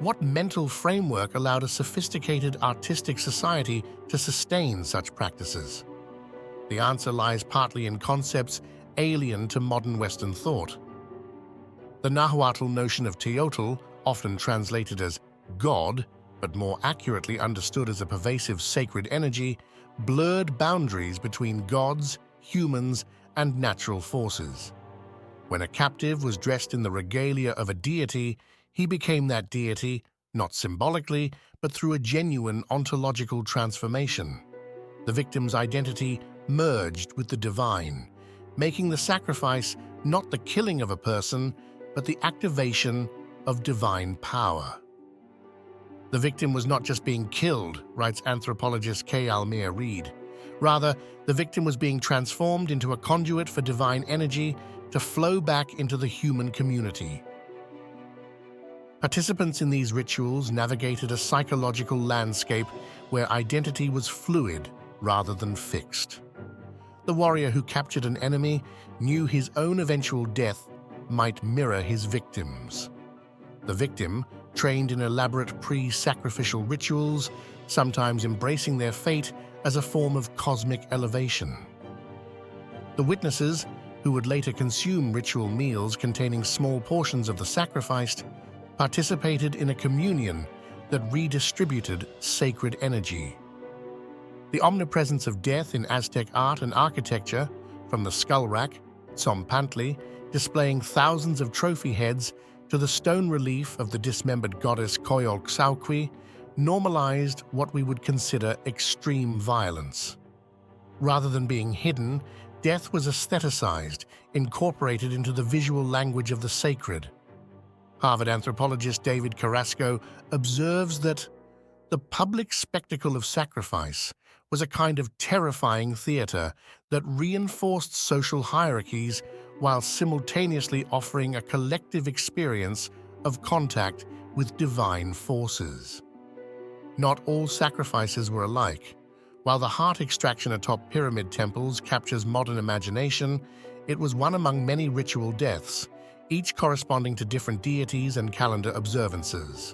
What mental framework allowed a sophisticated artistic society to sustain such practices? The answer lies partly in concepts alien to modern Western thought. The Nahuatl notion of teotl, often translated as God, but more accurately understood as a pervasive sacred energy, blurred boundaries between gods, humans, and natural forces. When a captive was dressed in the regalia of a deity, he became that deity, not symbolically, but through a genuine ontological transformation. The victim's identity merged with the divine, making the sacrifice not the killing of a person, but the activation of divine power. The victim was not just being killed, writes anthropologist K. Almir Reed. Rather, the victim was being transformed into a conduit for divine energy to flow back into the human community. Participants in these rituals navigated a psychological landscape where identity was fluid rather than fixed. The warrior who captured an enemy knew his own eventual death might mirror his victim's. The victim, trained in elaborate pre-sacrificial rituals, sometimes embracing their fate as a form of cosmic elevation. The witnesses, who would later consume ritual meals containing small portions of the sacrificed, participated in a communion that redistributed sacred energy. The omnipresence of death in Aztec art and architecture, from the skull rack, Tzompantli, displaying thousands of trophy heads, to the stone relief of the dismembered goddess Coyolxauhqui, normalized what we would consider extreme violence. Rather than being hidden, death was aestheticized, incorporated into the visual language of the sacred. Harvard anthropologist David Carrasco observes that the public spectacle of sacrifice was a kind of terrifying theater that reinforced social hierarchies while simultaneously offering a collective experience of contact with divine forces. Not all sacrifices were alike. While the heart extraction atop pyramid temples captures modern imagination, it was one among many ritual deaths, each corresponding to different deities and calendar observances.